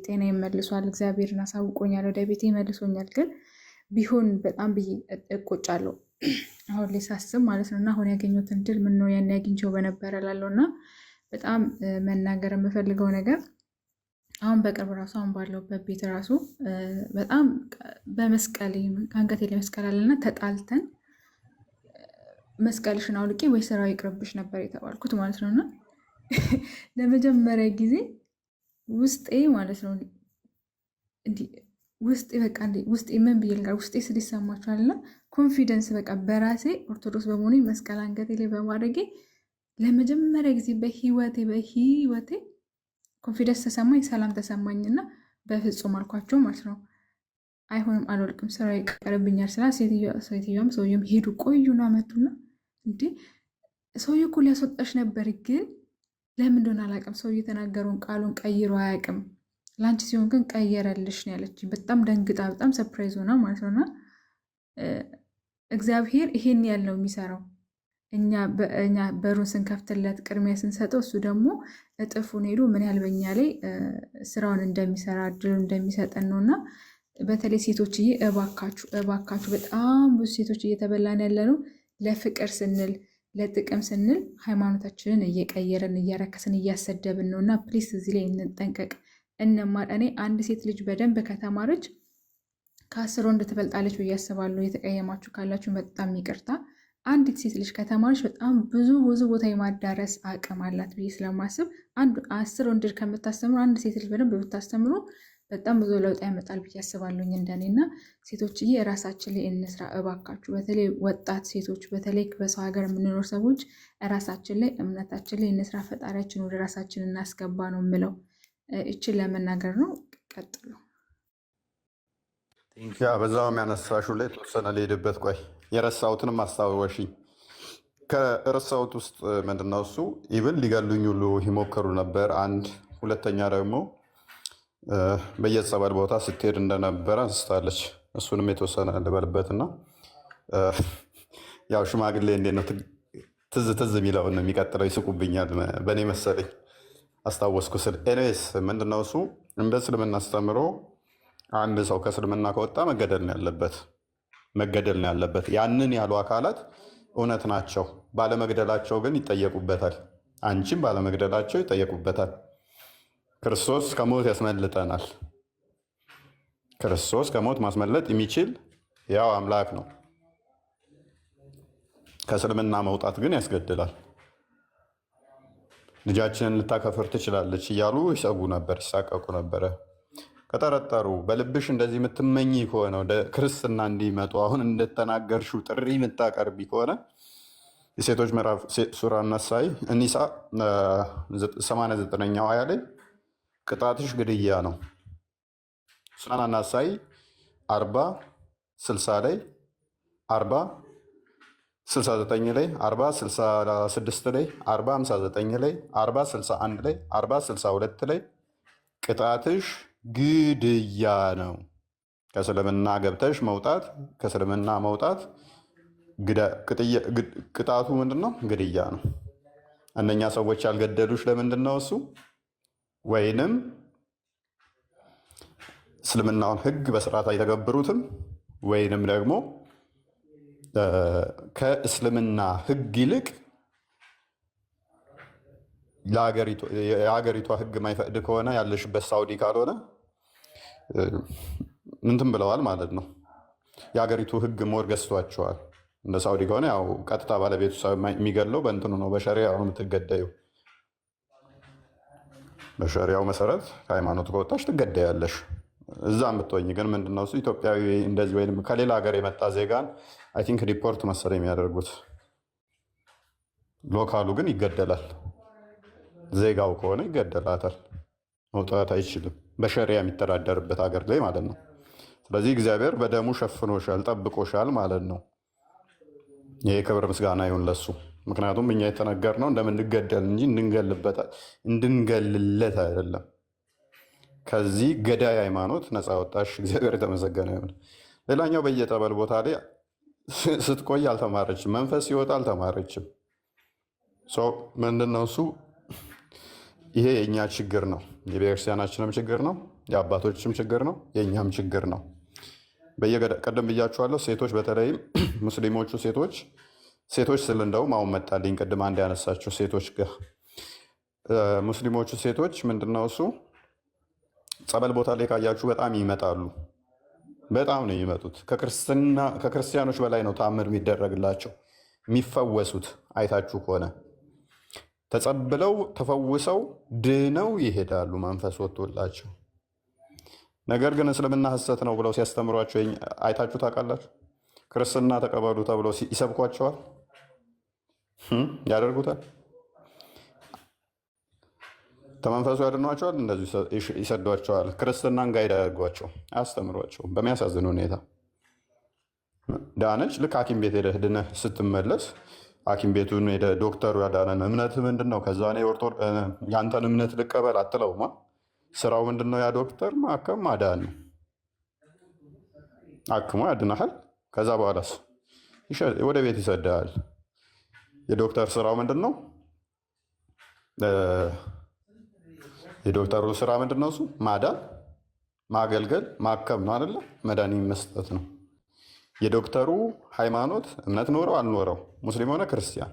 ጤና ይመልሷል። እግዚአብሔርን አሳውቆኛል፣ ወደ ቤቴ ይመልሶኛል። ግን ቢሆን በጣም ብዬ እቆጫለሁ አሁን ላይ ሳስብ ማለት ነው። እና አሁን ያገኘሁትን ድል ምን ነው ያን ያግኝቼው በነበረ ላለው እና በጣም መናገር የምፈልገው ነገር አሁን በቅርብ ራሱ አሁን ባለሁበት ቤት ራሱ በጣም በመስቀል ከአንገቴ ላይ መስቀል አለና ተጣልተን መስቀልሽን አውልቄ ወይ ስራው ይቅርብሽ ነበር የተባልኩት ማለት ነው። እና ለመጀመሪያ ጊዜ ውስጤ ማለት ነው እንዲህ ውስጤ በቃ ውስጤ ምን ብዬ ልንገር፣ ውስጤ ስል ይሰማችኋል እና ኮንፊደንስ በቃ በራሴ ኦርቶዶክስ በመሆኔ መስቀል አንገቴ ላይ በማድረጌ ለመጀመሪያ ጊዜ በህይወቴ ኮንፊደንስ ተሰማኝ፣ ሰላም ተሰማኝና በፍጹም አልኳቸው ማለት ነው። አይሆንም፣ አልወልቅም፣ ስራ ይቀርብኛል ስላ ሴትዮዋም ሰውየውም ሄዱ። ቆዩና መቱና እንዴ ሰውዬው እኮ ሊያስወጣሽ ነበር፣ ግን ለምን እንደሆነ አላውቅም። ሰውዬው የተናገረውን ቃሉን ቀይሮ አያውቅም። ለአንቺ ሲሆን ግን ቀየረልሽ ነው ያለችኝ። በጣም ደንግጣ በጣም ሰርፕራይዝ ሆና ማለት ነውና እግዚአብሔር ይሄን ያለው የሚሰራው እኛ በሩን ስንከፍትለት ቅድሚያ ስንሰጠው እሱ ደግሞ እጥፉን ሄዶ ምን ያህል በኛ ላይ ስራውን እንደሚሰራ እድሉን እንደሚሰጠን ነው። እና በተለይ ሴቶችዬ እባካችሁ በጣም ብዙ ሴቶች እየተበላን ያለ ነው ለፍቅር ስንል ለጥቅም ስንል ሃይማኖታችንን እየቀየርን እያረከስን እያሰደብን ነው። እና ፕሊስ እዚህ ላይ እንጠንቀቅ፣ እንማር። እኔ አንድ ሴት ልጅ በደንብ ከተማረች ከ10 ወንድ ትበልጣለች ብዬ አስባለሁ። የተቀየማችሁ ካላችሁ በጣም ይቅርታ። አንዲት ሴት ልጅ ከተማረች በጣም ብዙ ቦታ የማዳረስ አቅም አላት ብዬ ስለማስብ 10 ወንድ ከምታስተምሩ አንድ ሴት ልጅ በደንብ ብታስተምሩ በጣም ብዙ ለውጥ ያመጣል ብዬ አስባለሁኝ እንደኔ። እና ሴቶችዬ ራሳችን ላይ እንስራ እባካችሁ። በተለይ ወጣት ሴቶች፣ በተለይ በሰው ሀገር የምንኖር ሰዎች ራሳችን ላይ እምነታችን ላይ እንስራ። ፈጣሪያችን ወደ ራሳችን እናስገባ ነው የምለው። እችን ለመናገር ነው። ቀጥሉ። በዛውም ያነሳሹ ላይ ተወሰነ ልሄድበት። ቆይ የረሳሁትንም አስታወሽኝ። ከረሳሁት ውስጥ ምንድነው እሱ ኢቭን ሊገሉኝ ሁሉ ይሞክሩ ነበር። አንድ ሁለተኛ ደግሞ በየጸበል ቦታ ስትሄድ እንደነበረ አንስታለች። እሱንም የተወሰነ ልበልበትና ያው ሽማግሌ እንዴት ነው ትዝ የሚለውን የሚቀጥለው ይስቁብኛል በእኔ መሰለኝ አስታወስኩ ስል። ኤኒዌይስ ምንድነው እሱ እንደ እስልምና አስተምሮ አንድ ሰው ከእስልምና ከወጣ መገደል ነው ያለበት። ያንን ያሉ አካላት እውነት ናቸው። ባለመግደላቸው ግን ይጠየቁበታል። አንቺም ባለመግደላቸው ይጠየቁበታል። ክርስቶስ ከሞት ያስመልጠናል። ክርስቶስ ከሞት ማስመለጥ የሚችል ያው አምላክ ነው። ከእስልምና መውጣት ግን ያስገድላል። ልጃችንን ልታከፍር ትችላለች እያሉ ይሰጉ ነበር፣ ይሳቀቁ ነበረ። ከጠረጠሩ በልብሽ እንደዚህ የምትመኝ ከሆነ ወደ ክርስትና እንዲመጡ አሁን እንደተናገርሽው ጥሪ የምታቀርቢ ከሆነ የሴቶች ምዕራፍ ሱራ ነሳይ እኒሳ 89ኛው አያ ላይ ቅጣትሽ ግድያ ነው። ሱናን አናሳይ 40:60 ላይ 40:69 ላይ 40:66 ላይ 40:59 ላይ 40:61 ላይ 40:62 ላይ ቅጣትሽ ግድያ ነው። ከእስልምና ገብተሽ መውጣት ከእስልምና መውጣት ቅጣቱ ምንድን ነው? ግድያ ነው። እነኛ ሰዎች ያልገደሉሽ ለምንድን ነው? እሱ ወይንም እስልምናውን ሕግ በስርዓት አይተገብሩትም ወይንም ደግሞ ከእስልምና ሕግ ይልቅ የሀገሪቷ ሕግ የማይፈቅድ ከሆነ ያለሽበት ሳውዲ ካልሆነ ምንትን ብለዋል ማለት ነው። የሀገሪቱ ሕግ ሞር ገዝቷቸዋል። እንደ ሳውዲ ከሆነ ያው ቀጥታ ባለቤቱ የሚገለው በእንትኑ ነው፣ በሸሪያው ነው የምትገደዩ። በሸሪያው መሰረት ከሃይማኖት ከወጣሽ ትገደያለሽ። እዛ የምትወኝ ግን ምንድነው እሱ ኢትዮጵያዊ እንደዚህ ወይም ከሌላ ሀገር የመጣ ዜጋን አይ ቲንክ ሪፖርት መሰለኝ የሚያደርጉት። ሎካሉ ግን ይገደላል። ዜጋው ከሆነ ይገደላታል። መውጣት አይችልም። በሸሪያ የሚተዳደርበት ሀገር ላይ ማለት ነው። ስለዚህ እግዚአብሔር በደሙ ሸፍኖሻል፣ ጠብቆሻል ማለት ነው። ይሄ ክብር ምስጋና ይሁን ለሱ። ምክንያቱም እኛ የተነገርነው እንደምንገደል እንጂ እንድንገልለት አይደለም። ከዚህ ገዳይ ሃይማኖት ነፃ ወጣሽ። እግዚአብሔር የተመሰገነ ይሁን። ሌላኛው በየጠበል ቦታ ላይ ስትቆይ አልተማረችም። መንፈስ ሲወጣ አልተማረችም። ምንድነው እሱ? ይሄ የእኛ ችግር ነው፣ የቤተክርስቲያናችንም ችግር ነው። የአባቶችም ችግር ነው፣ የእኛም ችግር ነው። ቀደም ብያችኋለሁ። ሴቶች በተለይም ሙስሊሞቹ ሴቶች ስል እንደውም አሁን መጣልኝ ቅድም አንድ ያነሳቸው ሴቶች ጋር ሙስሊሞቹ ሴቶች ምንድነው እሱ ጸበል ቦታ ላይ ካያችሁ በጣም ይመጣሉ። በጣም ነው የሚመጡት። ከክርስቲያኖች በላይ ነው ተአምር የሚደረግላቸው የሚፈወሱት። አይታችሁ ከሆነ ተጸብለው ተፈውሰው ድነው ይሄዳሉ መንፈስ ወጥቶላቸው። ነገር ግን እስልምና ሐሰት ነው ብለው ሲያስተምሯቸው አይታችሁ ታውቃላችሁ? ክርስትና ተቀበሉ ተብለው ይሰብኳቸዋል፣ ያደርጉታል። ተመንፈሱ ያድኗቸዋል፣ እንደዚሁ ይሰዷቸዋል። ክርስትናን ጋይድ ያደርጓቸው፣ አያስተምሯቸውም። በሚያሳዝን ሁኔታ ዳነች። ልክ ሐኪም ቤት ሄደህ ድነህ ስትመለስ ሐኪም ቤቱን ሄደህ ዶክተሩ ያዳነን እምነት ምንድን ነው? ከዛ የአንተን እምነት ልቀበል አትለውማ። ስራው ምንድን ነው? ያ ዶክተር ማከም ማዳን ነው። አክሞ ያድናሃል። ከዛ በኋላስ ወደ ቤት ይሰድሃል። የዶክተር ስራው ምንድን ነው? የዶክተሩ ስራ ምንድን ነው? እሱ ማዳን፣ ማገልገል፣ ማከም ነው አይደለ? መድኃኒት መስጠት ነው። የዶክተሩ ሃይማኖት እምነት ኖረው አልኖረው፣ ሙስሊም ሆነ ክርስቲያን፣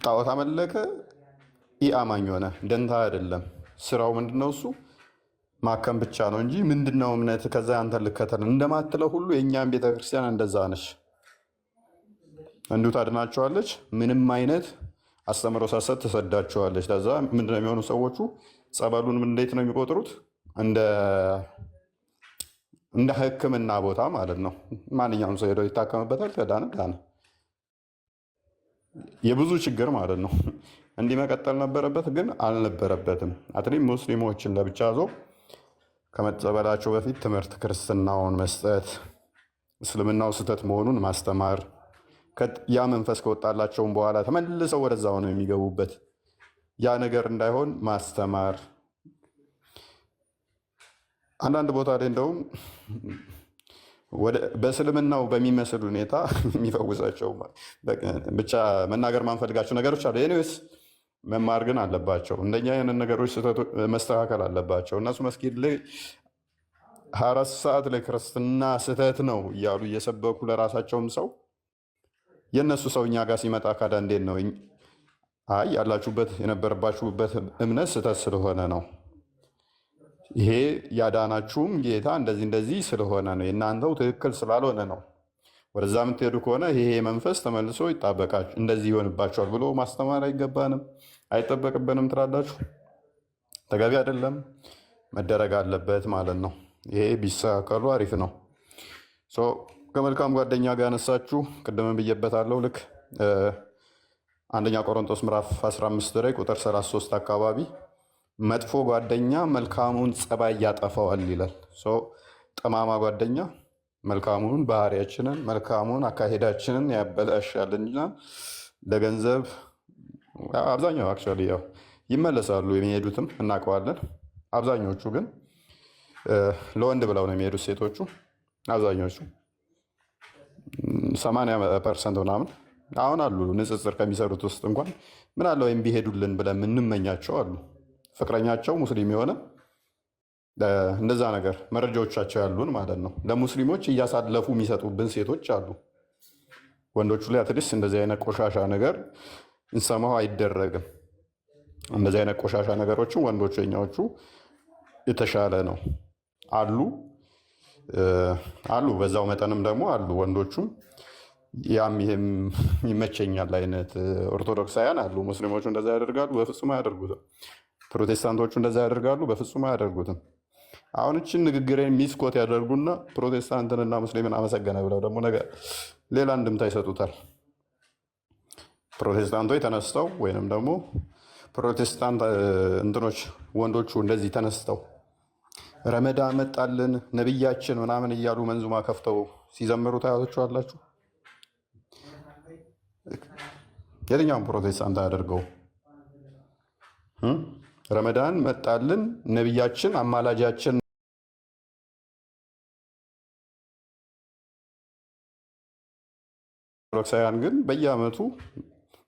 ጣዖት አመለከ፣ ኢአማኝ ሆነ ደንታ አይደለም። ስራው ምንድነው? እሱ ማከም ብቻ ነው እንጂ ምንድነው እምነት ከዛ አንተ ልከተል እንደማትለው ሁሉ የእኛም ቤተክርስቲያን እንደዛ ነች። እንዲሁ ታድናቸዋለች። ምንም አይነት አስተምሮ ሳሰጥ ትሰዳቸዋለች። ከዛ ምንድነው የሚሆኑ ሰዎቹ ጸበሉን እንዴት ነው የሚቆጥሩት? እንደ ሕክምና ቦታ ማለት ነው። ማንኛውም ሰው ሄደው ይታከምበታል። ከዳነ ዳነ። የብዙ ችግር ማለት ነው። እንዲህ መቀጠል ነበረበት፣ ግን አልነበረበትም። አትሊም ሙስሊሞችን ለብቻ ዞ ከመጸበላቸው በፊት ትምህርት ክርስትናውን መስጠት፣ እስልምናው ስህተት መሆኑን ማስተማር፣ ያ መንፈስ ከወጣላቸውም በኋላ ተመልሰው ወደዛው ነው የሚገቡበት። ያ ነገር እንዳይሆን ማስተማር። አንዳንድ ቦታ ላይ እንደውም በእስልምናው በሚመስል ሁኔታ የሚፈውሳቸው ብቻ መናገር ማንፈልጋቸው ነገሮች አሉ። ኤኒዌይስ መማር ግን አለባቸው። እንደኛ አይነት ነገሮች መስተካከል አለባቸው። እነሱ መስጊድ ላይ 24 ሰዓት ላይ ክርስትና ስህተት ነው እያሉ እየሰበኩ ለራሳቸውም ሰው የእነሱ ሰው እኛ ጋር ሲመጣ ካዳ እንዴት ነው? አይ ያላችሁበት የነበረባችሁበት እምነት ስህተት ስለሆነ ነው፣ ይሄ ያዳናችሁም ጌታ እንደዚህ ስለሆነ ነው፣ የእናንተው ትክክል ስላልሆነ ነው። ወደዛ የምትሄዱ ከሆነ ይሄ መንፈስ ተመልሶ ይጣበቃችሁ እንደዚህ ይሆንባቸዋል ብሎ ማስተማር አይገባንም፣ አይጠበቅብንም ትላላችሁ። ተገቢ አይደለም፣ መደረግ አለበት ማለት ነው። ይሄ ቢስተካከሉ አሪፍ ነው። ከመልካም ጓደኛ ጋር ያነሳችሁ ቅድምን ብዬበታለሁ። ልክ አንደኛ ቆሮንቶስ ምዕራፍ 15 ላይ ቁጥር 33 አካባቢ መጥፎ ጓደኛ መልካሙን ጸባይ ያጠፋዋል ይላል። ጠማማ ጓደኛ መልካሙን ባህሪያችንን መልካሙን አካሄዳችንን ያበላሻልና ለገንዘብ አብዛኛው አክቹዋሊ ያው ይመለሳሉ፣ የሚሄዱትም እናውቀዋለን። አብዛኞቹ ግን ለወንድ ብለው ነው የሚሄዱት። ሴቶቹ አብዛኞቹ 80% ምናምን አሁን አሉ ንጽጽር ከሚሰሩት ውስጥ እንኳን ምን አለ ወይም ቢሄዱልን ብለን የምንመኛቸው አሉ። ፍቅረኛቸው ሙስሊም የሆነ እንደዛ ነገር መረጃዎቻቸው ያሉን ማለት ነው። ለሙስሊሞች እያሳለፉ የሚሰጡብን ሴቶች አሉ። ወንዶቹ ላይ አትሊስት እንደዚህ አይነት ቆሻሻ ነገር እንሰማው አይደረግም። እንደዚህ አይነት ቆሻሻ ነገሮችን ወንዶቹ የኛዎቹ የተሻለ ነው አሉ። በዛው መጠንም ደግሞ አሉ ወንዶቹም ያም ይሄም ይመቸኛል አይነት ኦርቶዶክሳውያን አሉ። ሙስሊሞቹ እንደዛ ያደርጋሉ? በፍጹም አያደርጉትም። ፕሮቴስታንቶቹ እንደዛ ያደርጋሉ? በፍጹም አያደርጉትም። አሁን እችን ንግግሬን ሚስኮት ያደርጉና ፕሮቴስታንትንና ሙስሊምን አመሰገነ ብለው ደግሞ ነገር ሌላ እንድምታ ይሰጡታል። ፕሮቴስታንቶች ተነስተው ወይንም ደግሞ ፕሮቴስታንት እንትኖች ወንዶቹ እንደዚህ ተነስተው ረመዳን መጣልን ነብያችን ምናምን እያሉ መንዙማ ከፍተው ሲዘምሩ ታያላችሁ። የትኛውም ፕሮቴስታንት አያደርገው። ረመዳን መጣልን ነብያችን አማላጃችን ኦርቶዶክሳውያን ግን በየዓመቱ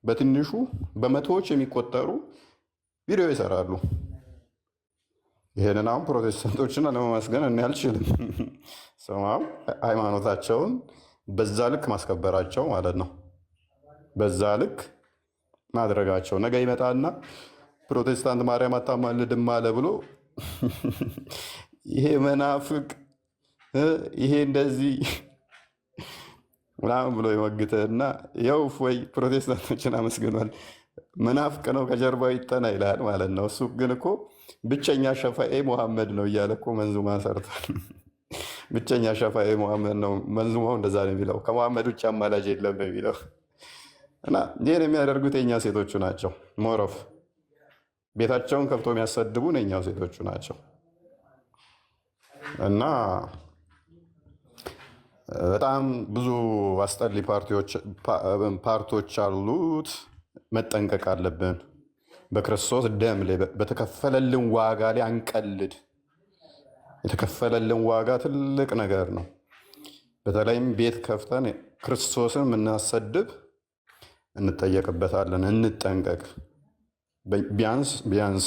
በትንሹ በመቶዎች የሚቆጠሩ ቪዲዮ ይሰራሉ። ይህንን አሁን ፕሮቴስታንቶችን ለመመስገን እኔ አልችልም። ሰማው ሃይማኖታቸውን በዛ ልክ ማስከበራቸው ማለት ነው። በዛ ልክ ማድረጋቸው ነገ ይመጣና ፕሮቴስታንት ማርያም አታማልድም አለ ብሎ ይሄ መናፍቅ ይሄ እንደዚህ ምናምን ብሎ ይወግትህና ያው ወይ ፕሮቴስታንቶችን አመስግኗል መናፍቅ ነው ከጀርባው ይጠና ይላል ማለት ነው። እሱ ግን እኮ ብቸኛ ሸፋኤ ሙሐመድ ነው እያለ እኮ መንዙማ ሰርቷል። ብቸኛ ሸፋኤ ሙሐመድ ነው። መንዙማው እንደዛ ነው የሚለው። ከሙሐመድ ውጭ አማላጅ የለም ነው የሚለው። እና ይህን የሚያደርጉት የኛ ሴቶቹ ናቸው። ሞሮፍ ቤታቸውን ከፍቶ የሚያሰድቡን የኛው ሴቶቹ ናቸው። እና በጣም ብዙ አስጠሊ ፓርቶች አሉት። መጠንቀቅ አለብን። በክርስቶስ ደም ላይ በተከፈለልን ዋጋ ላይ አንቀልድ። የተከፈለልን ዋጋ ትልቅ ነገር ነው። በተለይም ቤት ከፍተን ክርስቶስን የምናሰድብ እንጠየቅበታለን። እንጠንቀቅ። ቢያንስ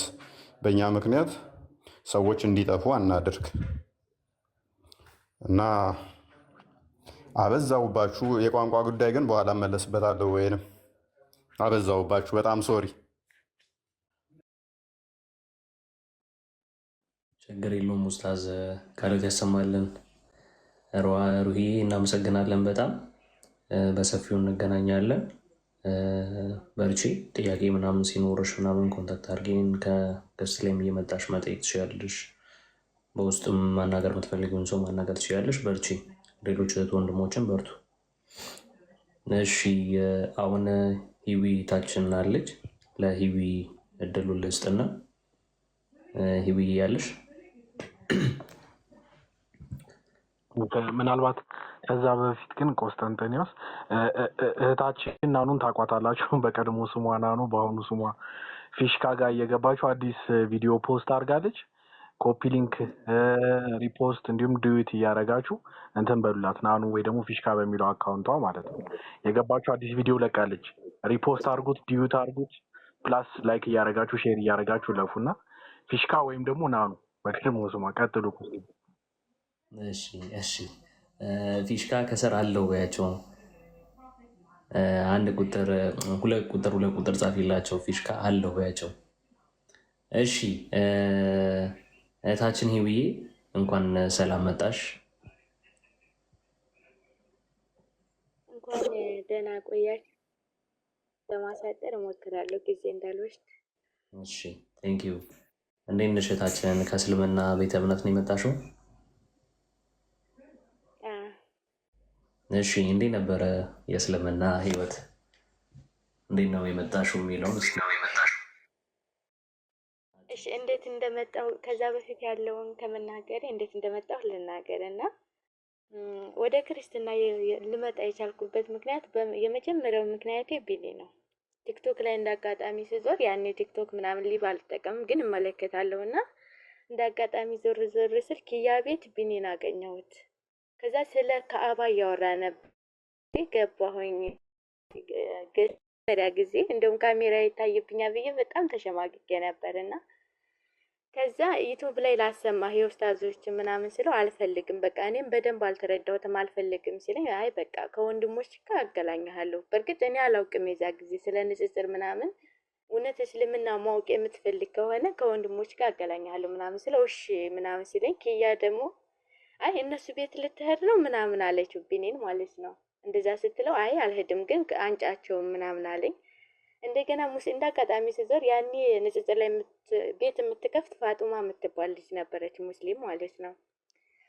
በእኛ ምክንያት ሰዎች እንዲጠፉ አናድርግ። እና አበዛውባችሁ። የቋንቋ ጉዳይ ግን በኋላ እመለስበታለሁ። ወይንም አበዛውባችሁ። በጣም ሶሪ። ችግር የለውም ኡስታዝ፣ ቃሎት ያሰማልን። ሩሂ እናመሰግናለን በጣም በሰፊው እንገናኛለን። በርቺ። ጥያቄ ምናምን ሲኖርሽ ምናምን ኮንታክት አድርጌን ከገስት ላይም እየመጣሽ መጠየቅ ትችያለሽ። በውስጥም ማናገር የምትፈልጊውን ሰው ማናገር ትችያለሽ። በርቺ። ሌሎች እህት ወንድሞችን በርቱ። እሺ አሁን ሂዊ ታችን አለች። ለሂዊ እድሉን ልስጥና ሂዊ ያለሽ ምናልባት ከዛ በፊት ግን ቆስጠንጠኒዎስ እህታችን ናኑን ታቋታላችሁ። በቀድሞ ስሟ ናኑ፣ በአሁኑ ስሟ ፊሽካ ጋር እየገባችሁ አዲስ ቪዲዮ ፖስት አድርጋለች። ኮፒ ሊንክ፣ ሪፖስት እንዲሁም ዲዩት እያደረጋችሁ እንትን በሉላት ናኑ፣ ወይ ደግሞ ፊሽካ በሚለው አካውንቷ ማለት ነው። የገባችሁ አዲስ ቪዲዮ ለቃለች። ሪፖስት አድርጉት፣ ዲዩት አድርጉት፣ ፕላስ ላይክ እያደረጋችሁ ሼር እያደረጋችሁ ለፉና ፊሽካ ወይም ደግሞ ናኑ በቀድሞ ስሟ ቀጥሉ። እሺ ፊሽካ ከስር አለው በያቸው። አንድ ቁጥር ሁለት ቁጥር ጻፊላቸው። ፊሽካ አለው በያቸው። እሺ እህታችን ሂውዬ እንኳን ሰላም መጣሽ። እንኳን ደህና ቆያችሁ። ለማሳጠር እሞክራለሁ ጊዜ እንዳልወስድ። እሺ ቴንኪዩ። እንዴት ነሽ እህታችን? ከእስልምና ቤተ እምነት ነው የመጣሽው? እሺ እንዴት ነበረ የእስልምና ህይወት? እንዴት ነው የመጣሽው የሚለውን እስኪ ነው የመጣሽው? እሺ እንዴት እንደመጣሁ ከዛ በፊት ያለውን ከመናገሬ እንዴት እንደመጣሁ ልናገር እና ወደ ክርስትና ልመጣ የቻልኩበት ምክንያት የመጀመሪያው ምክንያቴ ቢኒ ነው። ቲክቶክ ላይ እንዳጋጣሚ ስዞር ያኔ ቲክቶክ ምናምን ሊብ አልጠቀምም ግን እመለከታለሁ እና እንዳጋጣሚ ዞር ስል ኪያ ቤት ቢኒን አገኘሁት። ከዛ ስለ ከአባ እያወራ ነበር። ገባሁኝ። ገሪያ ጊዜ እንደውም ካሜራ ይታይብኛል ብዬ በጣም ተሸማግጌ ነበርና ከዛ ዩቲዩብ ላይ ላሰማህ የኡስታዞች ምናምን ስለው አልፈልግም፣ በቃ እኔም በደንብ አልተረዳሁትም አልፈልግም ሲለኝ አይ በቃ ከወንድሞች ጋር አገናኝሃለሁ። በእርግጥ እኔ አላውቅም የዛ ጊዜ ስለ ንጽጽር ምናምን። እውነት እስልምና ማወቅ የምትፈልግ ከሆነ ከወንድሞች ጋር አገናኝሃለሁ ምናምን ስለው እሺ ምናምን ሲለኝ ኪያ ደግሞ አይ እነሱ ቤት ልትሄድ ነው ምናምን አለችው፣ ቢኒን ማለት ነው። እንደዛ ስትለው አይ አልሄድም ግን አንጫቸው ምናምን አለኝ። እንደገና እንዳጋጣሚ ስዞር ያኔ ንጽጽር ላይ ቤት የምትከፍት ፋጡማ የምትባል ልጅ ነበረች፣ ሙስሊም ማለት ነው።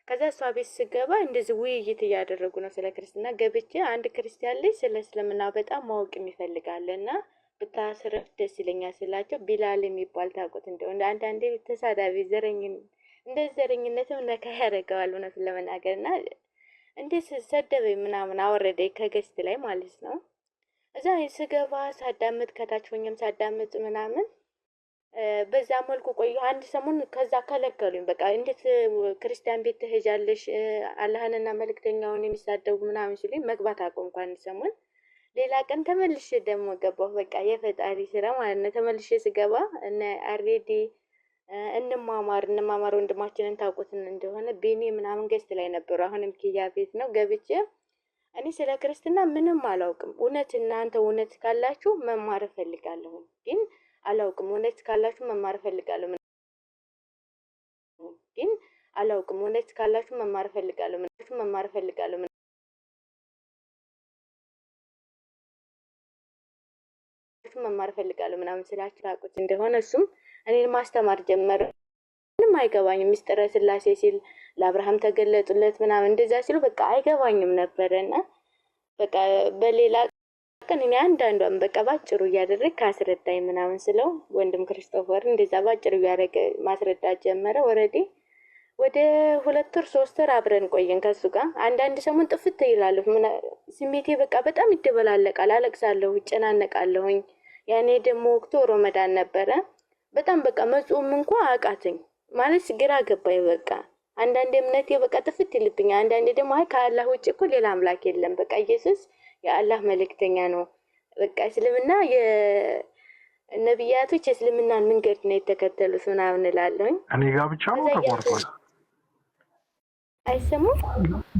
ከዛ እሷ ቤት ስገባ እንደዚህ ውይይት እያደረጉ ነው ስለ ክርስትና። ገብቼ አንድ ክርስቲያን ልጅ ስለ እስልምና በጣም ማወቅ የሚፈልጋለ እና ብታስረፍ ደስ ይለኛል ስላቸው ቢላል የሚባል ታውቁት እንደው አንዳንዴ ተሳዳቢ እንደዚህ ዘረኝነትም ነካ ያደርገዋል እውነቱን ለመናገር እና እንዴት ሰደበኝ ምናምን አወረደኝ ከገስት ላይ ማለት ነው። እዛ ስገባ ሳዳምጥ ከታች ሆኜም ሳዳምጥ ምናምን በዛ መልኩ ቆየሁ አንድ ሰሞን። ከዛ ከለከሉኝ። በቃ እንዴት ክርስቲያን ቤት ትሄጃለሽ አላህንና መልእክተኛውን የሚሳደቡ ምናምን ሲሉኝ መግባት አቆምኩ አንድ ሰሞን። ሌላ ቀን ተመልሼ ደግሞ ገባሁ። በቃ የፈጣሪ ስራ ማለት ነው። ተመልሼ ስገባ እነ አሬዲ እንማማር ወንድማችንን ታውቁትን እንደሆነ ቤኒ ምናምን ገዝት ላይ ነበሩ። አሁንም ኪያ ቤት ነው ገብቼ እኔ ስለ ክርስትና ምንም አላውቅም። እውነት እናንተ እውነት ካላችሁ መማር እፈልጋለሁ፣ ግን አላውቅም። እውነት ካላችሁ መማር እፈልጋለሁ፣ ግን አላውቅም። እውነት ካላችሁ መማር እፈልጋለሁ፣ መማር እፈልጋለሁ መማር እፈልጋለሁ ምናምን ስላችሁ ታውቁት እንደሆነ እሱም እኔን ማስተማር ጀመረ። ምንም አይገባኝም። ምስጢረ ስላሴ ሲል ለአብርሃም ተገለጡለት ምናምን እንደዛ ሲሉ በቃ አይገባኝም ነበረና በቃ በሌላ ቀን እኔ አንዳንዷን በቃ ባጭሩ እያደረግ ካስረዳኝ ምናምን ስለው ወንድም ክርስቶፈር እንደዛ ባጭሩ እያደረገ ማስረዳት ጀመረ። ወደ 2 ወር 3 ወር አብረን ቆየን ከሱ ጋር። አንዳንድ ሰሞን ጥፍት ይላል ስሜቴ በቃ በጣም ይደበላለቃል፣ አለቅሳለሁ፣ ይጨናነቃለሁኝ። ያኔ ደግሞ ወቅቱ ረመዳን ነበረ። በጣም በቃ መጾም እንኳን አቃተኝ ማለት ግራ ገባኝ። በቃ አንዳንዴ እምነቴ በቃ ጥፍት ይልብኛል፣ አንዳንዴ ደግሞ አይ ከአላህ ውጭ እኮ ሌላ አምላክ የለም፣ በቃ ኢየሱስ የአላህ መልእክተኛ ነው። በቃ እስልምና የነቢያቶች የእስልምናን መንገድ ነው የተከተሉት ምናምን እላለሁኝ። እኔ ጋር ብቻ ነው ተቆርጧል። አይሰማም?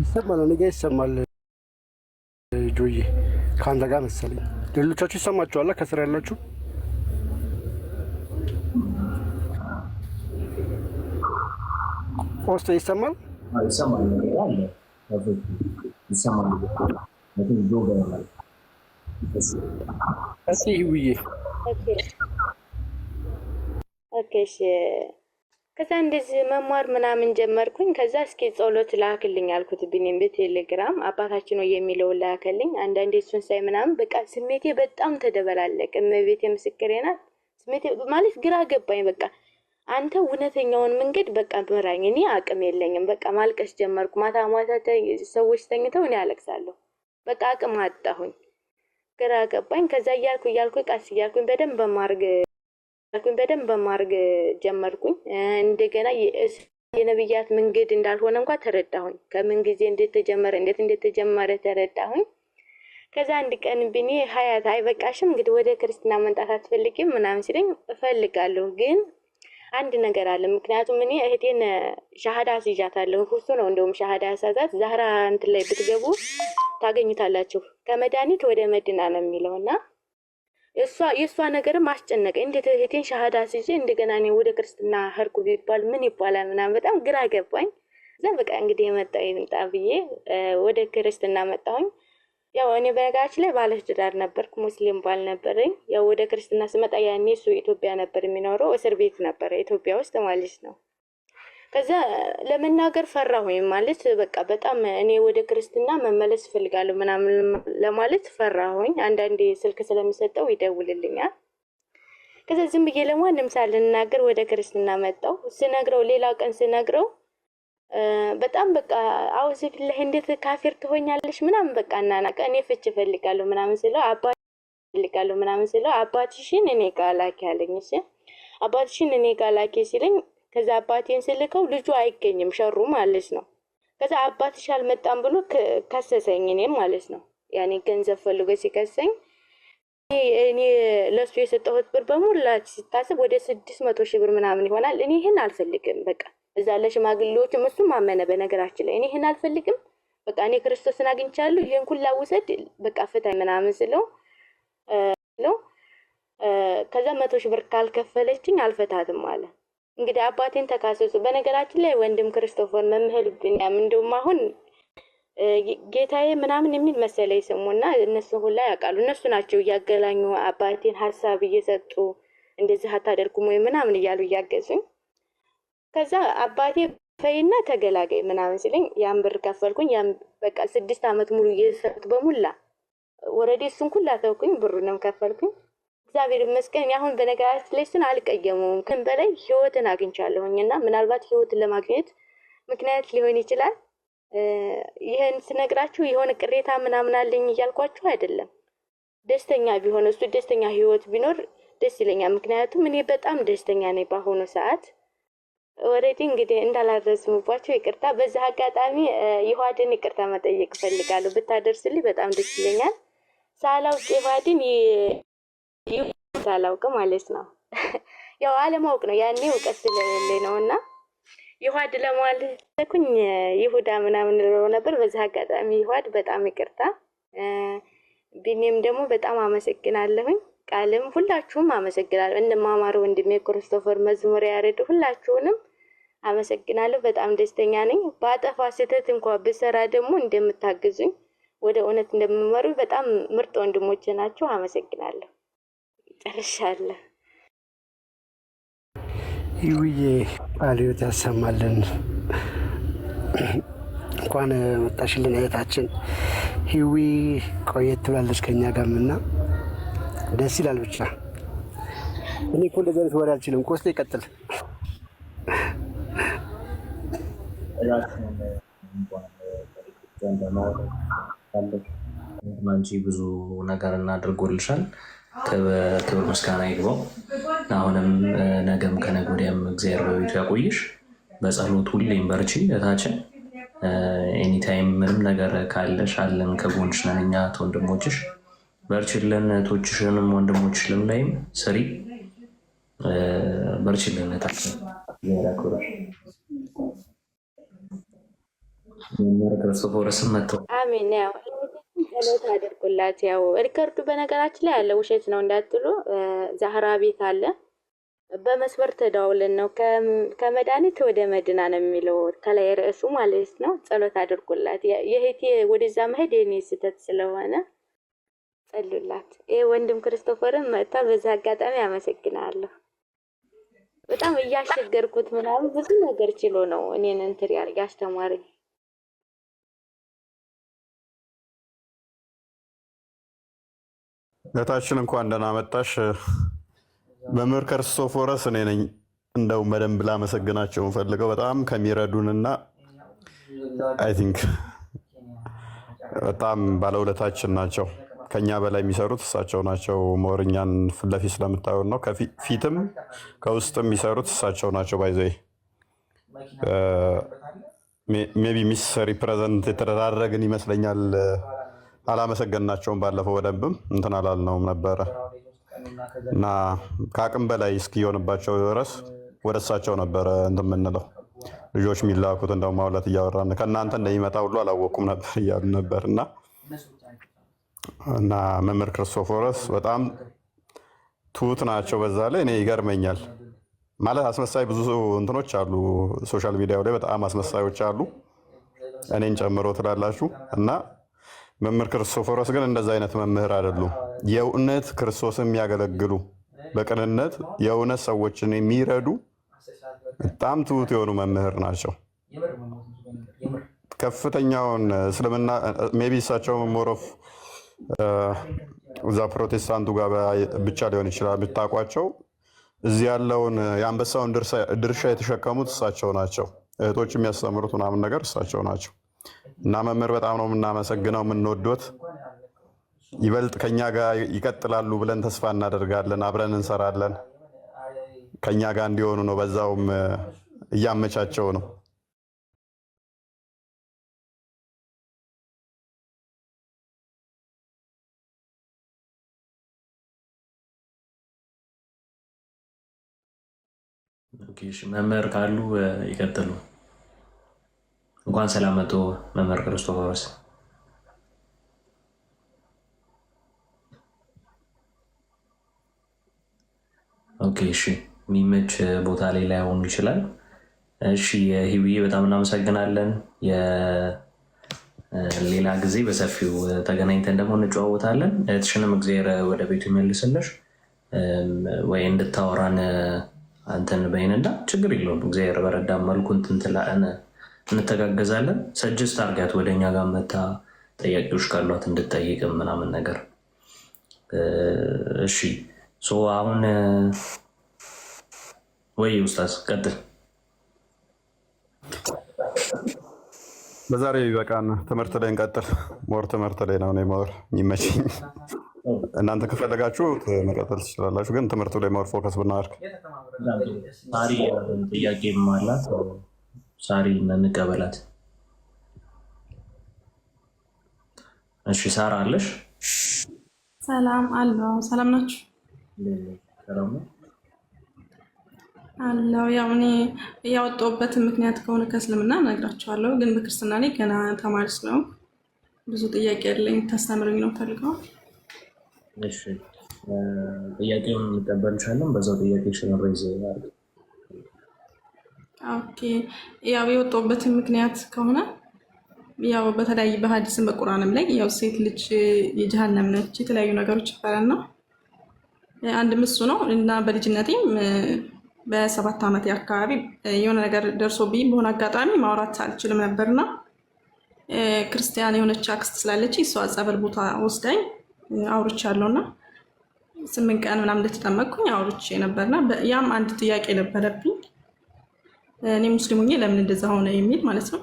ይሰማል። እኔ ጋር ይሰማል። ጆዬ ከአንተ ጋር መሰለኝ። ሌሎቻችሁ ይሰማችኋል? ከስር ያላችሁ ኦስቶ ይሰማል? ይሰማል። ኦኬ ከዛ እንደዚህ መማር ምናምን ጀመርኩኝ። ከዛ እስኪ ጸሎት ላክልኝ አልኩት ቢኒም በቴሌግራም አባታችን ነው የሚለው ላከልኝ። አንዳንዴ እሱን ሳይ ምናምን በቃ ስሜቴ በጣም ተደበላለቀ። እመቤቴ ምስክሬ ናት። ስሜቴ ማለት ግራ ገባኝ። በቃ አንተ እውነተኛውን መንገድ በቃ ምራኝ፣ እኔ አቅም የለኝም። በቃ ማልቀስ ጀመርኩ። ማታ ሰዎች ተኝተው እኔ አለቅሳለሁ። በቃ አቅም አጣሁኝ። ግራ ገባኝ። ከዛ እያልኩ ቃስ እያልኩኝ በደንብ በማርግ ጀመርኩኝ። እንደገና የነብያት መንገድ እንዳልሆነ እንኳን ተረዳሁኝ። ከምን ጊዜ እንዴት እንደተጀመረ ተረዳሁኝ። ከዛ አንድ ቀን ቢኒ ሀያት አይበቃሽም እንግዲህ ወደ ክርስትና መምጣት አትፈልጊም ምናምን ሲለኝ እፈልጋለሁ፣ ግን አንድ ነገር አለ። ምክንያቱም እኔ እህቴን ሻሃዳ አስይዣታለሁ። እሱ ነው እንደውም ሻሃዳ ያሳዛት። ዛህራ እንትን ላይ ብትገቡ ታገኙታላችሁ። ከመድኃኒት ወደ መዲና ነው የሚለውና የእሷ ነገርም አስጨነቀኝ። እንዴት እህቴን ሻሃዳ አስይዤ እንደገና እኔ ወደ ክርስትና ሄድኩ ቢባል ምን ይባላል ምናምን በጣም ግራ ገባኝ። እዛ በቃ እንግዲህ የመጣው ይምጣ ብዬ ወደ ክርስትና መጣሁኝ። ያው እኔ በነገራችን ላይ ባለ ትዳር ነበርኩ፣ ሙስሊም ባል ነበረኝ። ያው ወደ ክርስትና ስመጣ ያኔ እሱ ኢትዮጵያ ነበር የሚኖረው፣ እስር ቤት ነበረ ኢትዮጵያ ውስጥ ማለት ነው። ከዛ ለመናገር ፈራሁኝ ማለት በቃ በጣም እኔ ወደ ክርስትና መመለስ እፈልጋለሁ ምናምን ለማለት ፈራሁኝ። አንዳንዴ ስልክ ስለሚሰጠው ይደውልልኛል። ከዛ ዝም ብዬ ለማንም ሳልናገር ወደ ክርስትና መጣሁ። ስነግረው ሌላ ቀን ስነግረው በጣም በቃ አውዝ ቢላህ እንዴት ካፊር ትሆኛለሽ ምናምን በቃ እናናቀ እኔ ፍች እፈልጋለሁ ምናምን ስለው አባትሽን እኔ ጋር ላኪ አለኝ። እሺ አባትሽን እኔ ጋር ላኪ ሲለኝ ከዛ አባቴን ስልከው ልጁ አይገኝም ሸሩ ማለት ነው። ከዛ አባትሽ አልመጣም ብሎ ከሰሰኝ እኔም ማለት ነው። ያኔ ገንዘብ ፈልጎ ሲከሰኝ እኔ ለሱ የሰጠሁት ብር በሙሉ ሲታሰብ ወደ 600 ሺህ ብር ምናምን ይሆናል። እኔ ይሄን አልፈልግም በቃ እዛ ለሽማግሌዎችም እሱም አመነ። በነገራችን ላይ እኔ ይሄን አልፈልግም በቃ እኔ ክርስቶስን አግኝቻለሁ ይሄን ሁላ ውሰድ በቃ ፍታኝ ምናምን ስለው ከዛ 100 ሺህ ብር ካልከፈለችኝ አልፈታትም አለ። እንግዲህ አባቴን ተካሰሱ። በነገራችን ላይ ወንድም ክርስቶፈር መምህር ቢንያም እንደውም አሁን ጌታዬ ምናምን የሚል መሰለኝ ስሙና እነሱ ሁላ ያውቃሉ። እነሱ ናቸው እያገላኙ አባቴን ሀሳብ እየሰጡ እንደዚህ አታደርጉም ወይ ምናምን እያሉ እያገዙኝ። ከዛ አባቴ ፈይና ተገላገይ ምናምን ሲለኝ ያን ብር ከፈልኩኝ። ያን በቃ 6 አመት ሙሉ እየሰሩት በሙላ ወረዴ እሱን ሁላ ተውኩኝ፣ ብሩንም ከፈልኩኝ። እግዚአብሔር ይመስገን። አሁን በነገራችን ላይ እሱን አልቀየመውም። ከምን በላይ ህይወትን አግኝቻለሁኝና ምናልባት ህይወትን ለማግኘት ምክንያት ሊሆን ይችላል። ይሄን ስነግራችሁ የሆነ ቅሬታ ምናምን አለኝ እያልኳችሁ አይደለም። ደስተኛ ቢሆን እሱ ደስተኛ ህይወት ቢኖር ደስ ይለኛል። ምክንያቱም እኔ በጣም ደስተኛ ነኝ በአሁኑ ሰዓት። ወሬዲ እንግዲህ እንዳላረዝምባችሁ ይቅርታ። በዛ አጋጣሚ ይሁዳን ይቅርታ መጠየቅ ፈልጋለሁ። ብታደርስልኝ በጣም ደስ ይለኛል። ሳላውቅ ይሁዳን ሳላውቅ ማለት ነው ያው አለማወቅ ነው ያኔ እውቀት ስለሌለኝ ነውና ይሁድ ለማለት ተኩኝ ይሁዳ ምናምን ነው ነበር። በዛ አጋጣሚ ይሁድ በጣም ይቅርታ። ቢኒም ደግሞ በጣም አመሰግናለሁኝ። ቃልም ሁላችሁም አመሰግናለሁ። እንደማማሩ ወንድሜ ክርስቶፈር መዝሙር ያሬድ ሁላችሁንም አመሰግናለሁ። በጣም ደስተኛ ነኝ። ባጠፋ ስህተት እንኳን ብሰራ ደግሞ እንደምታግዙኝ ወደ እውነት እንደምመሩ በጣም ምርጥ ወንድሞቼ ናቸው። አመሰግናለሁ። ጨርሻለሁ። ይውዬ ቃልዮት ያሰማልን። እንኳን መጣሽልን እህታችን ሂዊ። ቆየት ብላለች ከኛ ጋርም እና ደስ ይላል። ብቻ እኔ እኮ እንደዚህ አይነት ወሬ አልችልም። ኮስቴ ይቀጥል። አንቺ ብዙ ነገር እናድርጎልሻል። ክብር ምስጋና ይግባው። አሁንም ነገም ከነገ ወዲያም እግዚአብሔር በቤቱ ያቆይሽ። በጸሎት ሁሌም በርቺ እህታችን። ኤኒታይም ምንም ነገር ካለሽ አለን፣ ከጎንሽ ነን እኛ ወንድሞችሽ። በርችልን። እህቶችሽንም ወንድሞችሽንም ላይም ስሪ። በርችልን እህታችን። ክርስቶፎረስም መጥተው አሜን። ያው ጸሎት አድርጉላት። ያው ሪከርዱ በነገራችን ላይ ያለ ውሸት ነው እንዳትሉ፣ ዛህራ ቤት አለ። በመስበር ተደዋውለን ነው ከመድኃኒት ወደ መድና ነው የሚለው ከላይ ርዕሱ ማለት ነው። ጸሎት አድርጉላት። የእህቴ ወደዛ መሄድ የኔ ስህተት ስለሆነ ጸልዩላት። ይሄ ወንድም ክርስቶፈርን መጥታ በዛ አጋጣሚ አመሰግናለሁ። በጣም እያስቸገርኩት ምናምን ብዙ ነገር ችሎ ነው እኔን እንትን ያስተማረኝ። እህታችን እንኳን ደህና መጣሽ። መምህር ክርስቶፎረስ እኔ ነኝ። እንደውም በደንብ ላመሰግናቸው ፈልገው በጣም ከሚረዱንና አይ ቲንክ በጣም ባለውለታችን ናቸው። ከኛ በላይ የሚሰሩት እሳቸው ናቸው። ሞርኛን ፊት ለፊት ስለምታዩን ነው። ከፊትም ከውስጥም የሚሰሩት እሳቸው ናቸው። ባይዘይ ሜቢ ሚስ ሪፕሬዘንት የተደራረግን ይመስለኛል። አላመሰገንናቸውም። ባለፈው በደንብም እንትን አላልነውም ነበረ እና ከአቅም በላይ እስኪሆንባቸው ድረስ ወደ እሳቸው ነበረ እንትን የምንለው። ልጆች የሚላኩት እንደው ማውለት እያወራን ከእናንተ እንደሚመጣ ሁሉ አላወቁም ነበር እያሉ ነበር እና መምህር ክርስቶፎረስ በጣም ትሁት ናቸው። በዛ ላይ እኔ ይገርመኛል ማለት አስመሳይ ብዙ እንትኖች አሉ ሶሻል ሚዲያው ላይ በጣም አስመሳዮች አሉ፣ እኔን ጨምሮ ትላላችሁ እና መምህር ክርስቶፎረስ ግን እንደዛ አይነት መምህር አይደሉም። የእውነት ክርስቶስን የሚያገለግሉ በቅንነት የእውነት ሰዎችን የሚረዱ በጣም ትሁት የሆኑ መምህር ናቸው። ከፍተኛውን እስልምና ሜቢ እሳቸው ሞሮፍ እዛ ፕሮቴስታንቱ ጋር ብቻ ሊሆን ይችላል ብታውቋቸው፣ እዚህ ያለውን የአንበሳውን ድርሻ የተሸከሙት እሳቸው ናቸው። እህቶች የሚያስተምሩት ምናምን ነገር እሳቸው ናቸው። እና መምህር በጣም ነው የምናመሰግነው፣ የምንወዶት። ይበልጥ ከኛ ጋር ይቀጥላሉ ብለን ተስፋ እናደርጋለን። አብረን እንሰራለን። ከኛ ጋር እንዲሆኑ ነው፣ በዛውም እያመቻቸው ነው። መምህር ካሉ ይቀጥሉ። እንኳን ሰላም መጡ መምህር ክርስቶፎረስ። ኦኬ እሺ፣ የሚመች ቦታ ላይ ላይሆኑ ይችላል። እሺ ሂዊዬ በጣም እናመሰግናለን። ሌላ ጊዜ በሰፊው ተገናኝተን ደግሞ እንጨዋወታለን። እህትሽንም እግዚአብሔር ወደ ቤቱ ይመልስልሽ ወይ እንድታወራን አንተን በይንና ችግር የለውም። እግዚአብሔር በረዳን መልኩ እንተጋገዛለን። ሰጅስት አርጋት ወደ እኛ ጋር መታ ጠያቂዎች ካሏት እንድጠይቅም ምናምን ነገር። እሺ አሁን ወይ ኡስታዝ ቀጥል። በዛሬ ይበቃን። ትምህርት ላይ እንቀጥል። ሞር ትምህርት ላይ ነው ሞር የሚመችኝ። እናንተ ከፈለጋችሁ መቀጠል ትችላላችሁ፣ ግን ትምህርቱ ላይ ሞር ፎከስ ብናደርግ። ሳሪ ጥያቄም አላት። ሳሪ እንቀበላት። እሺ ሳራ አለሽ? ሰላም አለው። ሰላም ናችሁ? አለው ያው እኔ ያወጣሁበትን ምክንያት ከሆነ ከእስልምና እነግራቸዋለሁ። ግን በክርስትና ላይ ገና ተማሪ ስለሆንኩ ብዙ ጥያቄ ያለኝ ታስተምሩኝ ነው ፈልገው። እሺ ጥያቄውን እንቀበልሻለን። በዛው ጥያቄሽን ሬዝ አድርጊ። ኦኬ ያው የወጣሁበትን ምክንያት ከሆነ ያው በተለያዩ በሐዲስም በቁርአንም ላይ ያው ሴት ልጅ የጀሃነም ነች የተለያዩ ነገሮች ይባላልና አንድም እሱ ነው እና በልጅነቴም በ7 ዓመት አካባቢ የሆነ ነገር ደርሶብኝ በሆነ አጋጣሚ ማውራት አልችልም ነበርና ክርስቲያን የሆነች አክስት ስላለች እሷ ጸበል ቦታ ወስዳኝ አውርቻለሁና 8 ቀን ምናምን እንደተጠመቅኩኝ አውርቼ ነበርና ያም አንድ ጥያቄ ነበረብኝ። እኔ ሙስሊም ሆኜ ለምን እንደዛ ሆነ የሚል ማለት ነው።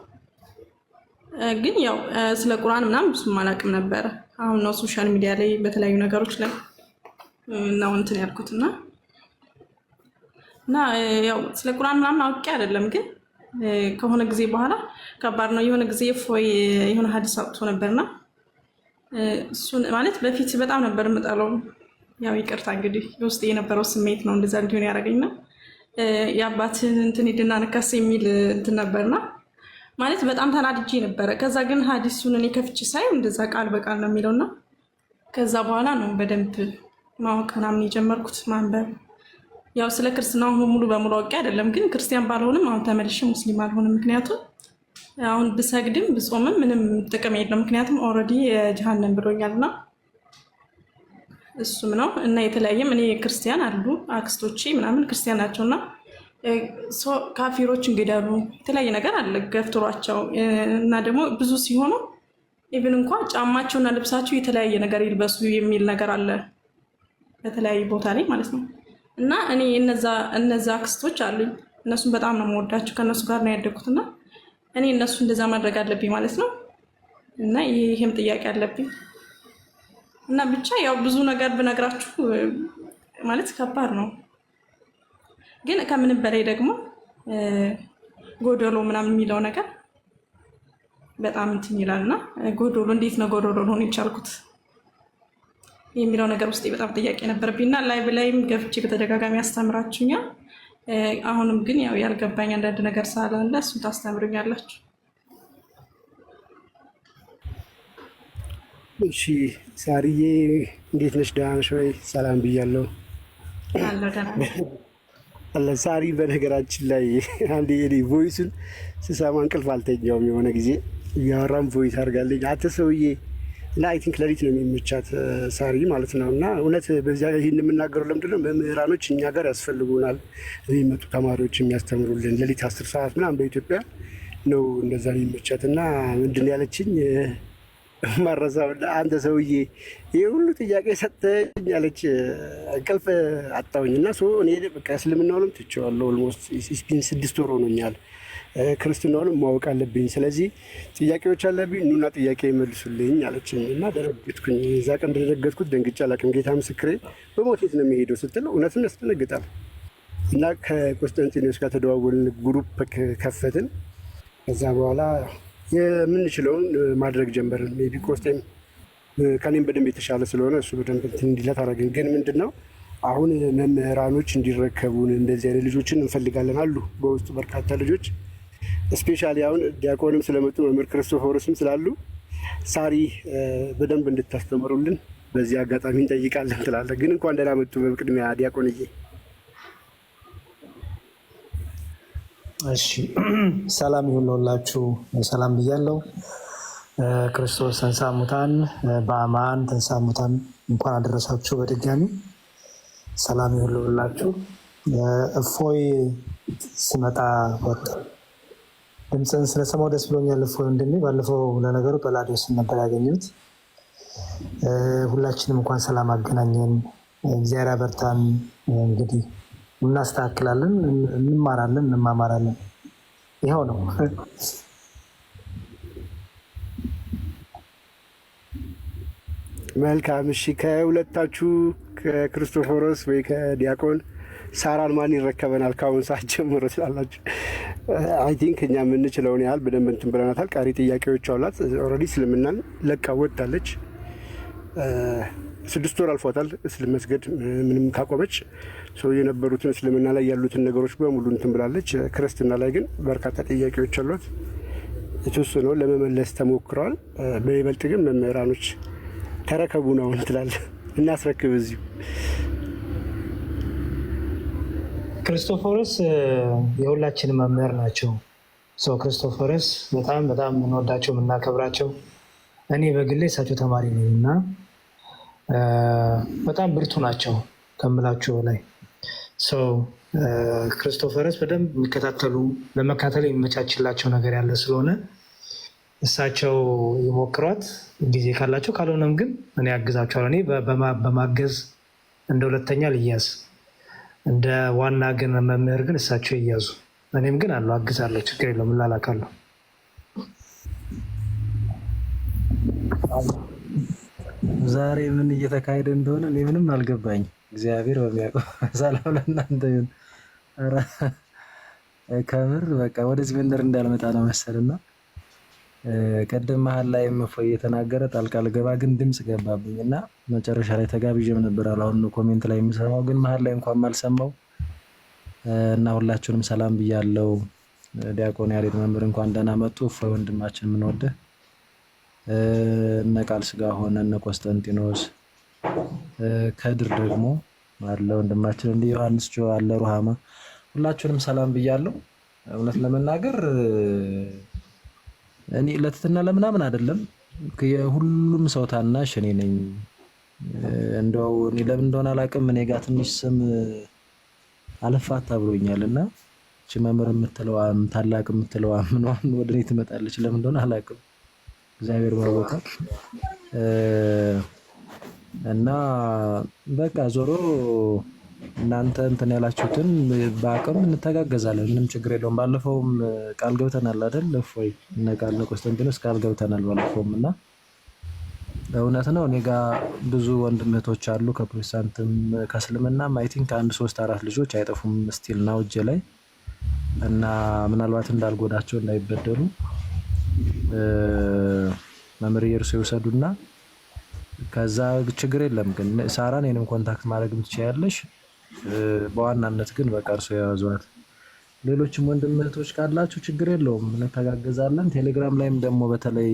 ግን ያው ስለ ቁርአን ምናምን ብዙም አላውቅም ነበረ። አሁን ነው ሶሻል ሚዲያ ላይ በተለያዩ ነገሮች ላይ ነው እንትን ያልኩትና እና ያው ስለ ቁርአን ምናምን አውቄ አይደለም ግን ከሆነ ጊዜ በኋላ ከባድ ነው። የሆነ ጊዜ ፎይ የሆነ ሐዲስ አውጥቶ ነበርና እሱን ማለት በፊት በጣም ነበር የምጠላው። ያው ይቅርታ እንግዲህ ውስጥ የነበረው ስሜት ነው እንደዛ እንዲሆን ያደረገኝና የአባትን እንትን ሄድና ነካስ የሚል እንትን ነበርና ማለት በጣም ተናድጄ ነበረ። ከዛ ግን ሐዲሱን እኔ ከፍቼ ሳይ እንደዛ ቃል በቃል ነው የሚለውና ከዛ በኋላ ነው በደንብ ማወቅ ምናምን የጀመርኩት ማንበብ። ያው ስለ ክርስትናው ሙሉ በሙሉ አውቄ አይደለም ግን ክርስቲያን ባልሆንም አሁን ተመልሼ ሙስሊም አልሆንም። ምክንያቱም አሁን ብሰግድም ብጾምም ምንም ጥቅም የለውም። ምክንያቱም ኦልሬዲ የጀሃነም ብሎኛልና እሱም ነው እና የተለያየም እኔ ክርስቲያን አሉ አክስቶቼ ምናምን ክርስቲያን ናቸውና ካፊሮች እንግዳሉ የተለያየ ነገር አለ ገፍትሯቸው እና ደግሞ ብዙ ሲሆኑ ኢቭን እንኳን ጫማቸውና ልብሳቸው የተለያየ ነገር ይልበሱ የሚል ነገር አለ በተለያየ ቦታ ላይ ማለት ነው። እና እኔ እነዛ አክስቶች አሉኝ እነሱን በጣም ነው የምወዳቸው ከነሱ ጋር ነው ያደግኩትና እኔ እነሱ እንደዛ ማድረግ አለብኝ ማለት ነው። እና ይሄም ጥያቄ አለብኝ እና ብቻ ያው ብዙ ነገር ብነግራችሁ ማለት ከባድ ነው። ግን ከምንም በላይ ደግሞ ጎዶሎ ምናምን የሚለው ነገር በጣም እንትን ይላልና ጎዶሎ እንዴት ነው ጎዶሎ ሆኖ የቻልኩት የሚለው ነገር ውስጥ በጣም ጥያቄ ነበረብኝና ላይቭ ላይም ገብቼ በተደጋጋሚ አስተምራችሁኛል። አሁንም ግን ያው ያልገባኝ አንዳንድ ነገር ስላለ እሱን ታስተምሩኛላችሁ። እሺ ሳርዬ እንዴት ነሽ? ደህና ነሽ ወይ? ሰላም ብያለሁ። አለው ደህና አለ ሳሪ። በነገራችን ላይ አንዴ የኔ ቮይሱን ስሰማ እንቅልፍ አልተኛውም። የሆነ ጊዜ እያወራም ቮይስ አድርጋለኝ አንተ ሰውዬ እና አይ ቲንክ ሌሊት ነው የሚመቻት ሳሪ ማለት ነው። እና እውነት በዚያ ይህን የምናገረው ለምንድን ነው? መምህራኖች እኛ ጋር ያስፈልጉናል። የሚመጡ ተማሪዎች የሚያስተምሩልን ሌሊት 10 ሰዓት ምናምን በኢትዮጵያ ነው እንደዛ የሚመቻት። እና ምንድን ያለችኝ ማረሳው አንተ ሰውዬ ይህ ሁሉ ጥያቄ ሰጠኝ ያለች እንቅልፍ አጣሁኝ። እና እኔ በቃ እስልምናውንም ትቼዋለሁ። ኦልሞስት 6 ወር ሆኖኛል። ክርስትናውንም ማወቅ አለብኝ። ስለዚህ ጥያቄዎች አለብኝ ኑና ጥያቄ ይመልሱልኝ አለችኝ። እና ደነገጥኩኝ። እዛ ቀን እንደደነገጥኩት ደንግጬ አላውቅም። ጌታ ምስክሬ በሞቴት ነው የሚሄደው ስትል እውነትም ያስደነግጣል። እና ከቆስጠንጢኖስ ጋር ተደዋወልን፣ ግሩፕ ከፈትን። ከዛ በኋላ የምንችለውን ማድረግ ጀመርን። ሜይ ቢ ቆስጤም ከኔም በደንብ የተሻለ ስለሆነ እሱ በደንብ እንትን እንዲለት አደረግን። ግን ምንድን ነው አሁን መምህራኖች እንዲረከቡን እንደዚህ አይነት ልጆችን እንፈልጋለን አሉ በውስጡ በርካታ ልጆች። ስፔሻሊ አሁን ዲያቆንም ስለመጡ መምህር ክርስቶፎሮስም ስላሉ ሳሪ በደንብ እንድታስተምሩልን በዚህ አጋጣሚ እንጠይቃለን ትላለህ። ግን እንኳን ደህና መጡ በቅድሚያ ዲያቆንዬ። እሺ ሰላም ይሁን ለሁላችሁ። ሰላም ብያለሁ። ክርስቶስ ተንሥአ እሙታን በአማን ተንሥአ እሙታን እንኳን አደረሳችሁ በድጋሚ ሰላም ይሁን ለሁላችሁ። እፎይ ስመጣ ወጣ ድምፅን ስለሰማው ደስ ብሎኛል። እፎይ ወንድሜ ባለፈው ለነገሩ በላዲዮስ ነበር ያገኘሁት። ሁላችንም እንኳን ሰላም አገናኘን። እግዚአብሔር ያበርታን። እንግዲህ እናስተካክላለን፣ እንማራለን፣ እንማማራለን። ይኸው ነው። መልካም። እሺ ከሁለታችሁ ከክርስቶፎሮስ ወይ ከዲያቆን ሳራን ማን ይረከበናል ከአሁን ሰዓት ጀምሮ ስላላችሁ? አይ ቲንክ እኛ የምንችለውን ያህል በደንብ እንትን ብለናታል። ቀሪ ጥያቄዎች አሏት። ኦልሬዲ እስልምናን ለቃ ወጣለች። 6 ወር አልፏታል መስገድ ምንም ካቆመች። ሰው የነበሩትን እስልምና ላይ ያሉትን ነገሮች በሙሉ እንትን ብላለች። ክርስትና ላይ ግን በርካታ ጥያቄዎች አሏት። የተወሰነው ለመመለስ ተሞክረዋል። በይበልጥ ግን መምህራኖች ተረከቡ ነው እንትላለን እናስረክብ እዚሁ። ክርስቶፎረስ የሁላችንም መምህር ናቸው። ሰው ክርስቶፎረስ በጣም በጣም የምንወዳቸው የምናከብራቸው፣ እኔ በግሌ እሳቸው ተማሪ ነኝ እና በጣም ብርቱ ናቸው ከምላቸው በላይ። ሰው ክርስቶፎረስ በደንብ የሚከታተሉ ለመካተል የሚመቻችላቸው ነገር ያለ ስለሆነ እሳቸው ይሞክሯት ጊዜ ካላቸው፣ ካልሆነም ግን እኔ ያግዛቸዋለሁ። እኔ በማገዝ እንደ ሁለተኛ ልያዝ፣ እንደ ዋና ግን መምህር ግን እሳቸው ይያዙ። እኔም ግን አለው አግዛለሁ፣ ችግር የለውም እላላካለሁ። ዛሬ ምን እየተካሄደ እንደሆነ እኔ ምንም አልገባኝ። እግዚአብሔር በሚያውቀው ሰላም ለእናንተ ይሁን። ኧረ ከምር በቃ ወደዚህ መንደር እንዳልመጣ ነው መሰልና ቀደም መሀል ላይ እፎይ እየተናገረ ጣልቃ ልገባ ግን ድምፅ ገባብኝ እና መጨረሻ ላይ ተጋብዤም ነበር። አሁን ኮሜንት ላይ የምሰማው ግን መሀል ላይ እንኳን ማልሰማው እና ሁላችሁንም ሰላም ብያለሁ። ዲያቆን ያሬድ መምህር እንኳን ደህና መጡ። እፎይ ወንድማችን የምንወደህ እነ ቃል ስጋ ሆነ እነ ቆስጠንጢኖስ ከድር ደግሞ አለ ወንድማችን እንደ ዮሐንስ ጆ አለ ሩሃማ፣ ሁላችሁንም ሰላም ብያለሁ። እውነት ለመናገር እኔ ለትትና ለምናምን አይደለም፣ የሁሉም ሰው ታናሽ እኔ ነኝ። እንደው እኔ ለምን እንደሆነ አላውቅም፣ እኔ ጋር ትንሽ ስም አለፋታ ብሎኛልና እቺ መምህር የምትለዋም ታላቅ የምትለዋም ምኗን ወደ እኔ ትመጣለች፣ ለምን እንደሆነ አላውቅም። እግዚአብሔር ባወቀው እና በቃ ዞሮ እናንተ እንትን ያላችሁትን በአቅም እንተጋገዛለን፣ ምንም ችግር የለውም። ባለፈውም ቃል ገብተናል አይደል? እፎይ እነ ቃል ቆስጠንጢኖስ ቃል ገብተናል ባለፈውም እና እውነት ነው። እኔ ጋር ብዙ ወንድም እህቶች አሉ ከፕሮቴስታንትም ከእስልምናም አይ ቲንክ 1 3 4 ልጆች አይጠፉም ስቲል ነው እጄ ላይ እና ምናልባት እንዳልጎዳቸው እንዳይበደሉ መምህር እርሱ ይወሰዱና ከዛ ችግር የለም። ግን ሳራን እኔንም ኮንታክት ማድረግ ትችያለሽ። በዋናነት ግን በቃ እርሱ ያዟት። ሌሎችም ወንድም እህቶች ካላችሁ ችግር የለውም እንተጋገዛለን። ቴሌግራም ላይም ደግሞ በተለይ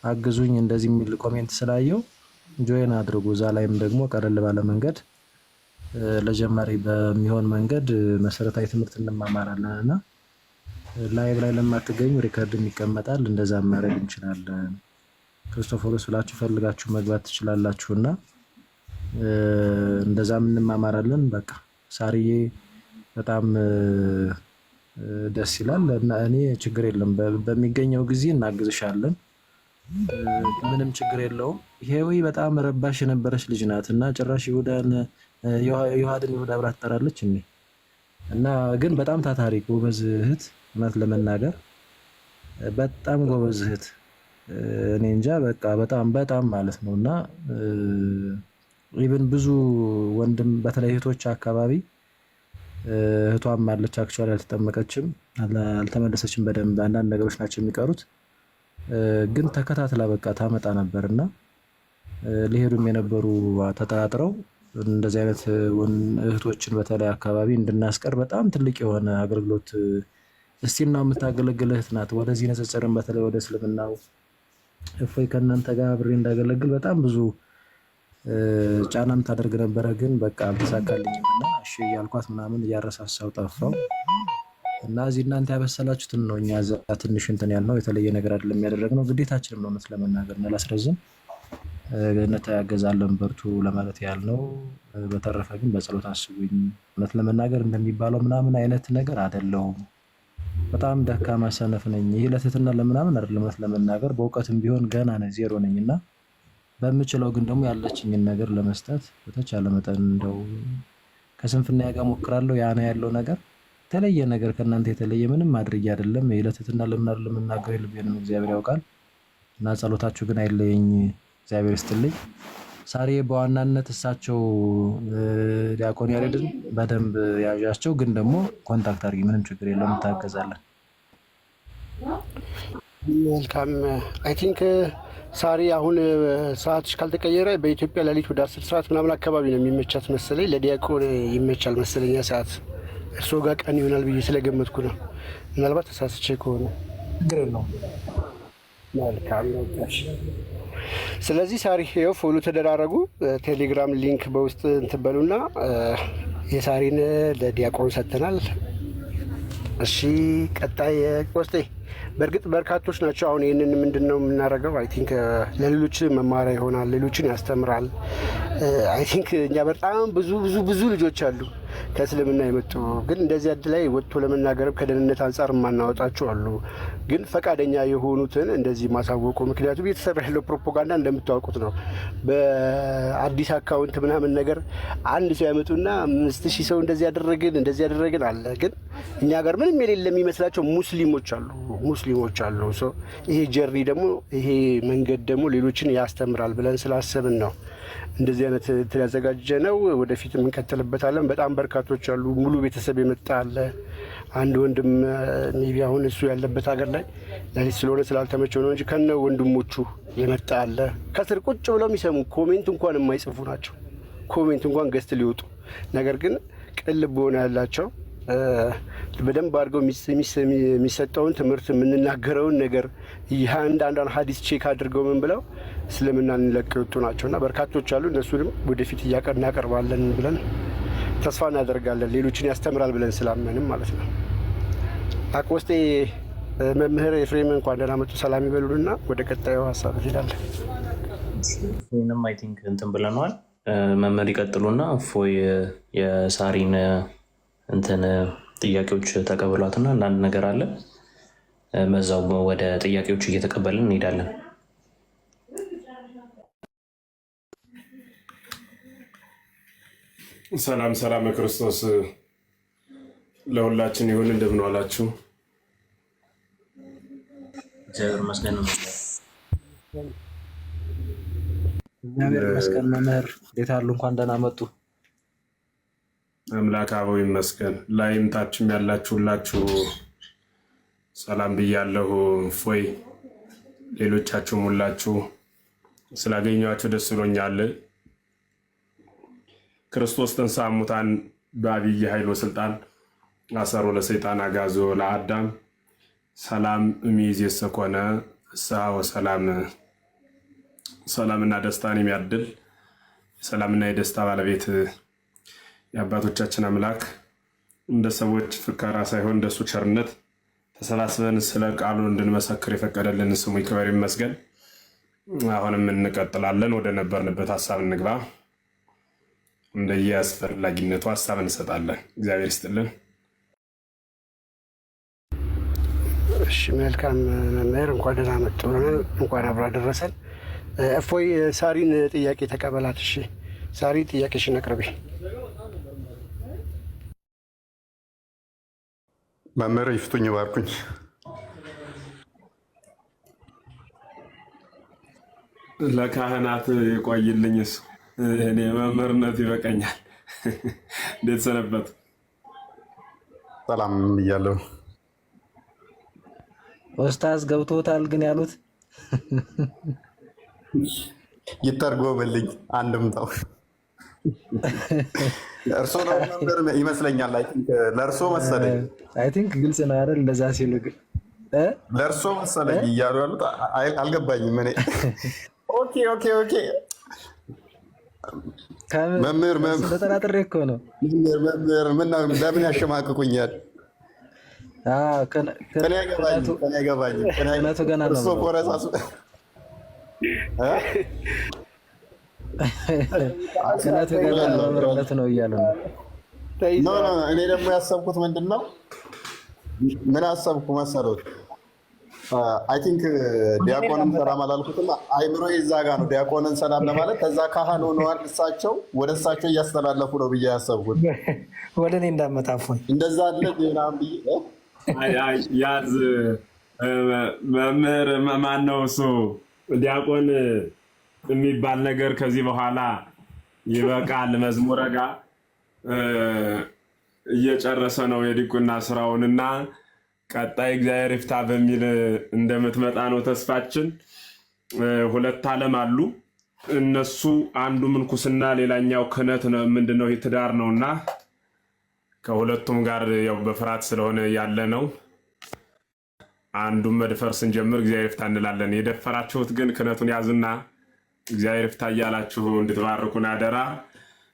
አግዙኝ እንደዚህ የሚል ኮሜንት ስላየው ጆይን አድርጉ። እዛ ላይም ደግሞ ቀለል ባለ መንገድ ለጀማሪ በሚሆን መንገድ መሰረታዊ ትምህርት እንማማራለን እና ላይቭ ላይ ለማትገኙ ሪከርድም ይቀመጣል፣ እንደዛ ማድረግ እንችላለን። ክርስቶፎሮስ ብላችሁ ፈልጋችሁ መግባት ትችላላችሁና እንደዛም እንማማራለን። በቃ ሳርዬ በጣም ደስ ይላል እና እኔ ችግር የለም በሚገኘው ጊዜ እናግዝሻለን፣ ምንም ችግር የለውም። ይሄው በጣም ረባሽ የነበረች ልጅ ናት እና ጭራሽ ይሁዳን ይሁዳ ብላ ትጠራለች እና ግን በጣም ታታሪ ጎበዝ እህት፣ እውነት ለመናገር በጣም ጎበዝ እህት። እኔ እንጃ በቃ በጣም በጣም ማለት ነው እና ኢቭን ብዙ ወንድም በተለይ እህቶች አካባቢ እህቷም አለች አክቹዋሊ አልተጠመቀችም፣ አልተመለሰችም። በደንብ አንዳንድ ነገሮች ናቸው የሚቀሩት፣ ግን ተከታትላ በቃ ታመጣ ነበርና ሊሄዱም የነበሩ ተጠራጥረው እንደዚህ አይነት እህቶችን በተለይ አካባቢ እንድናስቀር በጣም ትልቅ የሆነ አገልግሎት እስቲና የምታገለግል እህት ናት። ወደዚህ ንጽጽርም በተለይ ወደ እስልምናው እፎይ ከእናንተ ጋር አብሬ እንዳገለግል በጣም ብዙ ጫናም ታደርግ ነበረ፣ ግን በቃ አልተሳካልኝም እና እሺ እያልኳት ምናምን እያረሳሳው ጠፋው እና እዚህ እናንተ ያበሰላችሁትን ነው እኛ እዛ ትንሽ እንትን ያልነው የተለየ ነገር አይደለም ያደረግነው፣ ግዴታችንም ነው እውነት ለመናገር ነው። ላስረዝም እንተጋገዛለን በርቱ ለማለት ያልነው። በተረፈ ግን በጸሎት አስቡኝ። እውነት ለመናገር እንደሚባለው ምናምን አይነት ነገር አይደለሁም። በጣም ደካማ ሰነፍ ነኝ። ይሄ ለትህትና ለምናምን አይደለም፣ እውነት ለመናገር በእውቀትም ቢሆን ገና ነኝ፣ ዜሮ ነኝ እና በምችለው ግን ደግሞ ያለችኝን ነገር ለመስጠት በተቻለ መጠን እንደው ከስንፍና ጋር ሞክራለሁ። ያ ነው ያለው ነገር። የተለየ ነገር ከእናንተ የተለየ ምንም ማድረግ አይደለም። ይሄ ለትህትና ለምን አይደለም የምናገረው፣ ልቤንም እግዚአብሔር ያውቃል እና ጸሎታችሁ ግን አይለየኝ። እግዚአብሔር ይስጥልኝ። ሳሬ በዋናነት እሳቸው ዲያቆን ያሬድን በደንብ ያዣቸው፣ ግን ደግሞ ኮንታክት አድርጊ፣ ምንም ችግር የለም እንታገዛለን። መልካም። አይ ቲንክ ሳሪ አሁን ሰዓትሽ ካልተቀየረ በኢትዮጵያ ሌሊት ወደ 10 ሰዓት ምናምን አካባቢ ነው የሚመቻት መሰለኝ። ለዲያቆን ይመቻል መሰለኝ ሰዓት። እርስዎ ጋር ቀን ይሆናል ብዬ ስለገመትኩ ነው። ምናልባት ተሳስቼ ከሆነ ችግር የለውም። መልካም ነው። ስለዚህ ሳሪ ይኸው ፎሎ ተደራረጉ። ቴሌግራም ሊንክ በውስጥ እንትን በሉና የሳሪን ለዲያቆን ሰጥተናል። እሺ ቀጣይ ቆስጤ በእርግጥ በርካቶች ናቸው። አሁን ይህንን ምንድን ነው የምናደርገው? አይ ቲንክ ለሌሎች መማሪያ ይሆናል፣ ሌሎችን ያስተምራል። አይ ቲንክ እኛ በጣም ብዙ ልጆች አሉ ከእስልምና የመጡ ግን እንደዚህ አድ ላይ ወጥቶ ለመናገርም ከደህንነት አንጻር የማናወጣቸው አሉ። ግን ፈቃደኛ የሆኑትን እንደዚህ ማሳወቁ፣ ምክንያቱም እየተሰራ ያለው ፕሮፓጋንዳ እንደምታውቁት ነው። በአዲስ አካውንት ምናምን ነገር አንድ ሰው ያመጡና 5000 ሰው እንደዚህ ያደረግን አለ። ግን እኛ ጋር ምንም የሌለ የሚመስላቸው ሙስሊሞች አሉ። ይሄ ጀሪ ደግሞ ይሄ መንገድ ደግሞ ሌሎችን ያስተምራል ብለን ስላሰብን ነው እንደዚህ አይነት ያዘጋጀ ነው። ወደፊት እንቀጥልበታለን። በጣም በርካቶች አሉ። ሙሉ ቤተሰብ የመጣ አለ። አንድ ወንድም ሜቢ አሁን እሱ ያለበት ሀገር ላይ ለሊት ስለሆነ ስላልተመቸው ነው እንጂ ከነ ወንድሞቹ የመጣ አለ። ከስር ቁጭ ብለው የሚሰሙ ኮሜንት እንኳን የማይጽፉ ናቸው። ኮሜንት እንኳን ገስት ሊወጡ ነገር ግን ቅልብ ሆነ ያላቸው በደንብ አድርገው የሚሰጠውን ትምህርት የምንናገረውን ነገር አንዳንዷን ሀዲስ ቼክ አድርገው ምን ብለው እስልምናን ለቀው የወጡ ናቸው እና በርካቶች አሉ። እነሱንም ወደፊት እናቀርባለን ብለን ተስፋ እናደርጋለን። ሌሎችን ያስተምራል ብለን ስላመንም ማለት ነው። አቆስጤ መምህር ኤፍሬም እንኳን ደህና መጡ። ሰላም ይበሉንና ወደ ቀጣዩ ሀሳብ እንሄዳለን። ይህንም አይ ቲንክ እንትን ብለነዋል። መምህር ይቀጥሉና እፎይ የሳሪን እንትን ጥያቄዎች ተቀበሏትና አንዳንድ ነገር አለ መዛው ወደ ጥያቄዎች እየተቀበልን እንሄዳለን። ሰላም ክርስቶስ ለሁላችን ይሁን። እንደምን ዋላችሁ? እግዚአብሔር ይመስገን። እግዚአብሔር ይመስገን። መምህር እንዴት አሉ? እንኳን ደህና መጡ። አምላክ አበው ይመስገን። ላይም ታችም ያላችሁ ሁላችሁ ሰላም ብያለሁ። እፎይ ሌሎቻችሁም ሁላችሁ ስላገኘኋችሁ ደስ ብሎኛል። ክርስቶስ ተንሥአ እሙታን በዐቢይ ኃይል ወሥልጣን አሰሮ ለሰይጣን አግዓዞ ለአዳም ሰላም እምይእዜሰ ኮነ ፍስሐ ወሰላም። ሰላምና ደስታን የሚያድል የሰላምና የደስታ ባለቤት የአባቶቻችን አምላክ እንደ ሰዎች ፍካራ ሳይሆን እንደሱ ቸርነት ተሰባስበን ስለ ቃሉ እንድንመሰክር የፈቀደልን ስሙ ይክበር ይመስገን። አሁንም እንቀጥላለን። ወደ ነበርንበት ሀሳብ እንግባ። እንደየ አስፈላጊነቱ ሀሳብ እንሰጣለን። እግዚአብሔር ይስጥልን። እሺ መልካም መምህር እንኳን ደህና መጡ። እንኳን አብራ ደረሰን። እፎይ ሳሪን ጥያቄ ተቀበላት። እሺ ሳሪ ጥያቄሽን አቅርቢ። መምህር ይፍቱኝ ባርኩኝ። ለካህናት ይቆይልኝስ እኔ መምህርነት ይበቃኛል። እንዴት ሰነበቱ? ሰላም ብያለሁ። ኡስታዝ ገብቶታል ግን ያሉት ይተርጎምልኝ አንድምታው እርሶ ነው መምህር ይመስለኛል። ለእርሶ መሰለኝ። አይ ቲንክ ግልጽ ነው አይደል? እንደዛ ሲሉ ግን ለእርሶ መሰለኝ እያሉ ያሉት አልገባኝም። እኔ ኦኬ መምህር ተጠራጥሬ እኮ ነው። መምህር ለምን ያሸማቅቁኛል? ከኔ አይገባኝም። እውነቱ ገና ነው። እርሶ ቆረሳሱ እውነቱ ገና መምህርነት ነው እያሉ ነው። እኔ ደግሞ ያሰብኩት ምንድን ነው? ምን አሰብኩ መሰሎት? አይ ቲንክ ዲያቆንን ሰላም አላልኩትም። አይምሮ እዛ ጋ ነው ዲያቆንን ሰላም ለማለት። ከዛ ካህን ሆነዋል እሳቸው ወደ እሳቸው እያስተላለፉ ነው ብዬ ያሰብኩት። ወደ እኔ እንዳመጣፉን እንደዛ አለ ምናምን ብዬ ያዝ መምህር ማን ነው እሱ? ዲያቆን የሚባል ነገር ከዚህ በኋላ ይበቃል። መዝሙረ ጋ እየጨረሰ ነው የዲቁና ስራውንና ቀጣይ እግዚአብሔር ይፍታ በሚል እንደምትመጣ ነው ተስፋችን። ሁለት ዓለም አሉ። እነሱ አንዱ ምንኩስና ሌላኛው ክህነት ነው። ምንድነው? ትዳር ነውና ከሁለቱም ጋር ያው በፍርሃት ስለሆነ ያለ ነው። አንዱን መድፈር ስንጀምር እግዚአብሔር ይፍታ እንላለን። የደፈራችሁት ግን ክህነቱን ያዙና እግዚአብሔር ይፍታ እያላችሁ እንድትባርኩን አደራ።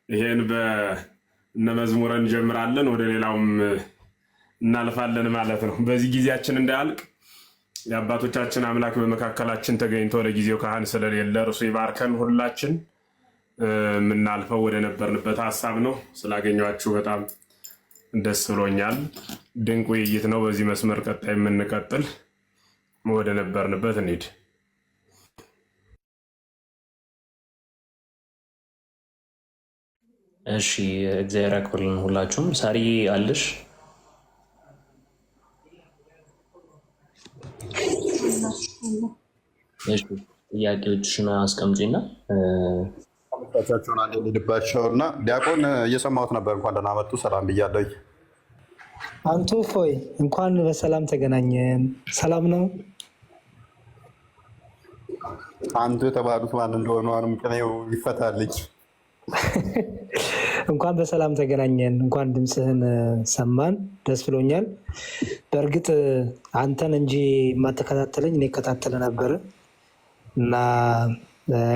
ይሄን በእነ መዝሙረ እንጀምራለን፣ ወደ ሌላውም እናልፋለን ማለት ነው። በዚህ ጊዜያችን እንዳያልቅ የአባቶቻችን አምላክ በመካከላችን ተገኝቶ ለጊዜው ካህን ስለሌለ እርሱ ይባርከን። ሁላችን የምናልፈው ወደ ነበርንበት ሀሳብ ነው። ስላገኟችሁ በጣም ደስ ብሎኛል። ድንቅ ውይይት ነው። በዚህ መስመር ቀጣይ የምንቀጥል ወደ ነበርንበት እንሂድ። እሺ፣ እግዚአብሔር ያክብርልን ሁላችሁም። ሳሪ አለሽ? ጥያቄዎችሽን አስቀምጪና ቻቸውን አንድ ልባቸው እና ዲያቆን እየሰማሁት ነበር። እንኳን ደህና መጡ። ሰላም ብያለሁ። አንቱ ፎይ እንኳን በሰላም ተገናኘን። ሰላም ነው። አንቱ የተባሉት ማን እንደሆኑ አሁንም ቅኔው ይፈታልኝ። እንኳን በሰላም ተገናኘን። እንኳን ድምፅህን ሰማን። ደስ ብሎኛል። በእርግጥ አንተን እንጂ የማተከታተለኝ እኔ እከታተል ነበር እና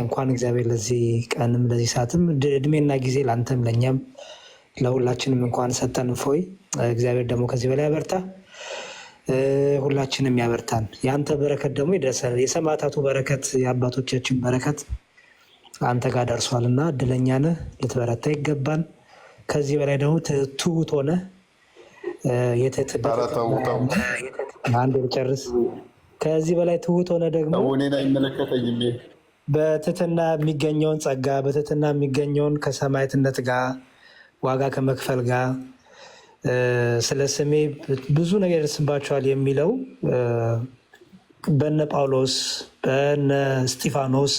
እንኳን እግዚአብሔር ለዚህ ቀንም ለዚህ ሰዓትም እድሜና ጊዜ ለአንተም ለእኛም ለሁላችንም እንኳን ሰጠን። ፎይ እግዚአብሔር ደግሞ ከዚህ በላይ ያበርታ፣ ሁላችንም ያበርታን። የአንተ በረከት ደግሞ ይደርሰን። የሰማዕታቱ በረከት የአባቶቻችን በረከት አንተ ጋር ደርሷል እና እድለኛ ነህ። ልትበረታ ይገባል። ከዚህ በላይ ደግሞ ትሁት ሆነ አንድ ልጨርስ። ከዚህ በላይ ትሁት ሆነ ደግሞ በትህትና የሚገኘውን ጸጋ በትህትና የሚገኘውን ከሰማዕትነት ጋር ዋጋ ከመክፈል ጋር ስለ ስሜ ብዙ ነገር ይደርስባቸዋል የሚለው በነ ጳውሎስ በነ እስጢፋኖስ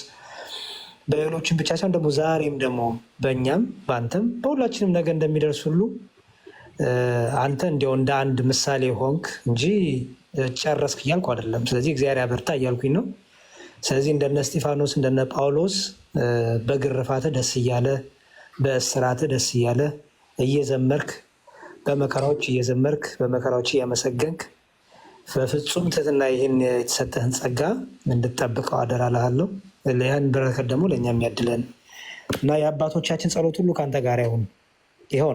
በሌሎችም ብቻ ሳይሆን ደግሞ ዛሬም ደግሞ በእኛም በአንተም በሁላችንም ነገር እንደሚደርስ ሁሉ አንተ እንዲያው እንደ አንድ ምሳሌ ሆንክ እንጂ ጨረስክ እያልኩ አይደለም። ስለዚህ እግዚአብሔር ያበርታ እያልኩኝ ነው። ስለዚህ እንደነ እስጢፋኖስ እንደነ ጳውሎስ በግርፋትህ ደስ እያለ በእስራትህ ደስ እያለ እየዘመርክ በመከራዎች እየዘመርክ በመከራዎች እያመሰገንክ በፍጹም ትህትና ይህን የተሰጠህን ጸጋ እንድትጠብቀው አደራ እልሃለሁ። ያን በረከት ደግሞ ለእኛ የሚያድለን እና የአባቶቻችን ጸሎት ሁሉ ከአንተ ጋር ይሁን። ይኸው